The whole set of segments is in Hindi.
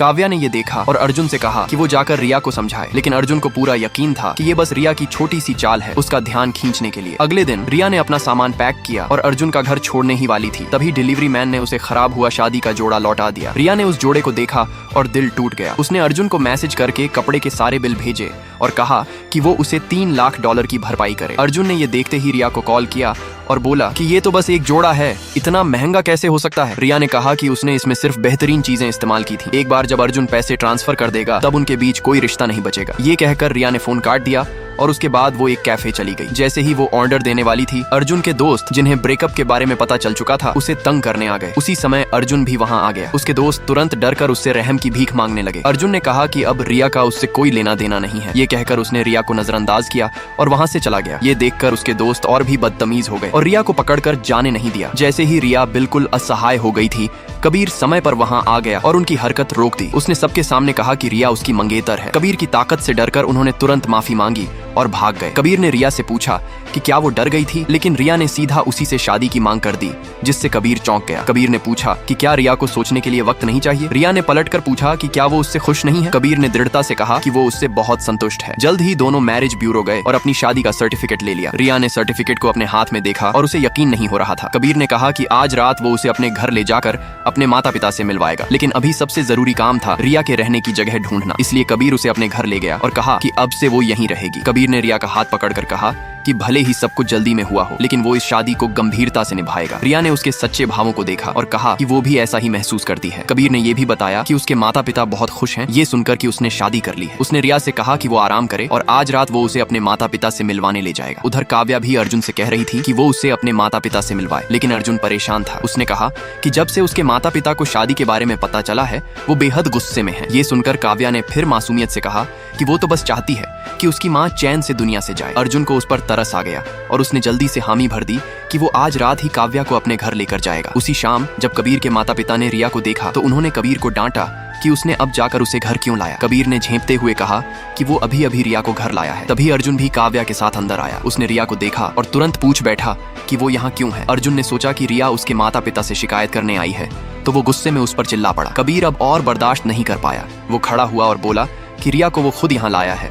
काव्या ने ये देखा और अर्जुन से कहा कि वो जाकर रिया को समझाए, लेकिन अर्जुन को पूरा यकीन था कि ये बस रिया की छोटी सी चाल है उसका ध्यान खींचने के लिए। अगले दिन रिया ने अपना सामान पैक किया और अर्जुन का घर छोड़ने ही वाली थी, तभी डिलीवरी मैन ने उसे खराब हुआ शादी का जोड़ा लौटा दिया। रिया ने उस जोड़े को देखा और दिल टूट गया। उसने अर्जुन को मैसेज करके कपड़े के सारे बिल भेजे और कहा कि वो उसे $3 लाख की भरपाई करे। अर्जुन ने ये देखते ही रिया को कॉल किया और बोला कि ये तो बस एक जोड़ा है, इतना महंगा कैसे हो सकता है। रिया ने कहा कि उसने इसमें सिर्फ बेहतरीन चीजें इस्तेमाल की थी, एक बार जब अर्जुन पैसे ट्रांसफर कर देगा तब उनके बीच कोई रिश्ता नहीं बचेगा। ये कहकर रिया ने फोन काट दिया और उसके बाद वो एक कैफे चली गई। जैसे ही वो ऑर्डर देने वाली थी, अर्जुन के दोस्त जिन्हें ब्रेकअप के बारे में पता चल चुका था उसे तंग करने आ गए। उसी समय अर्जुन भी वहाँ आ गया। उसके दोस्त तुरंत डरकर उससे रहम की भीख मांगने लगे। अर्जुन ने कहा कि अब रिया का उससे कोई लेना देना नहीं है। ये कहकर उसने रिया को नजरअंदाज किया और वहाँ से चला गया। ये देखकर उसके दोस्त और भी बदतमीज हो गए और रिया को पकड़कर जाने नहीं दिया। जैसे ही रिया बिल्कुल असहाय हो गई थी, कबीर समय पर वहाँ आ गया और उनकी हरकत रोक दी। उसने सबके सामने कहा कि रिया उसकी मंगेतर है। कबीर की ताकत से डरकर उन्होंने तुरंत माफी मांगी और भाग गए। कबीर ने रिया से पूछा कि क्या वो डर गई थी, लेकिन रिया ने सीधा उसी से शादी की मांग कर दी, जिससे कबीर चौंक गया। कबीर ने पूछा कि क्या रिया को सोचने के लिए वक्त नहीं चाहिए। रिया ने पलटकर पूछा कि क्या वो उससे खुश नहीं है। कबीर ने दृढ़ता से कहा कि वो उससे बहुत संतुष्ट है। जल्द ही दोनों मैरिज ब्यूरो गए और अपनी शादी का सर्टिफिकेट ले लिया। रिया ने सर्टिफिकेट को अपने हाथ में देखा और उसे यकीन नहीं हो रहा था। कबीर ने कहा कि आज रात वो उसे अपने घर ले जाकर अपने माता पिता से मिलवाएगा, लेकिन अभी सबसे जरूरी काम था रिया के रहने की जगह ढूंढना। इसलिए कबीर उसे अपने घर ले गया और कहा कि अब से वो यहीं रहेगी। कबीर ने रिया का हाथ पकड़कर कहा कि भले ही सब कुछ जल्दी में हुआ हो, लेकिन वो इस शादी को गंभीरता से निभाएगा। रिया ने उसके सच्चे भावों को देखा और कहा कि वो भी ऐसा ही महसूस करती है। कबीर ने ये भी बताया कि उसके माता पिता बहुत खुश हैं ये सुनकर कि उसने शादी कर ली है। उसने रिया से कहा कि वो आराम करे और आज रात वो उसे अपने माता पिता से मिलवाने ले जाएगा। उधर काव्या भी अर्जुन से कह रही थी कि वो उसे अपने माता पिता से मिलवाए, लेकिन अर्जुन परेशान था। उसने कहा कि जब से उसके माता पिता को शादी के बारे में पता चला है वो बेहद गुस्से में है। ये सुनकर काव्या ने फिर मासूमियत से कहा कि वो तो बस चाहती है कि उसकी माँ चैन से दुनिया से जाए। अर्जुन को उस पर तरस आ गया और उसने जल्दी से हामी भर दी कि वो आज रात ही काव्या को अपने घर लेकर जाएगा। उसी शाम जब कबीर के माता पिता ने रिया को देखा तो उन्होंने कबीर को डांटा कि उसने अब जाकर उसे घर क्यों लाया। कबीर ने झेंपते हुए कहा कि वो अभी अभी रिया को घर लाया है। तभी अर्जुन भी काव्या के साथ अंदर आया। उसने रिया को देखा और तुरंत पूछ बैठा कि वो यहाँ क्यों है। अर्जुन ने सोचा कि रिया उसके माता पिता से शिकायत करने आई है, तो वो गुस्से में उस पर चिल्ला पड़ा। कबीर अब और बर्दाश्त नहीं कर पाया। वो खड़ा हुआ और बोला कि रिया को वो खुद यहाँ लाया है।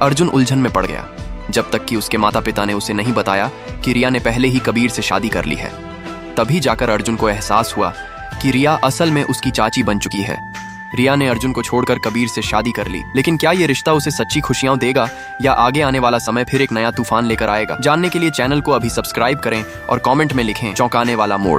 अर्जुन उलझन में पड़ गया, जब तक कि उसके माता पिता ने उसे नहीं बताया कि रिया ने पहले ही कबीर से शादी कर ली है। तभी जाकर अर्जुन को एहसास हुआ कि रिया असल में उसकी चाची बन चुकी है। रिया ने अर्जुन को छोड़कर कबीर से शादी कर ली, लेकिन क्या ये रिश्ता उसे सच्ची खुशियां देगा या आगे आने वाला समय फिर एक नया तूफान लेकर आएगा। जानने के लिए चैनल को अभी सब्सक्राइब करें और कमेंट में लिखें चौंकाने वाला मोड़।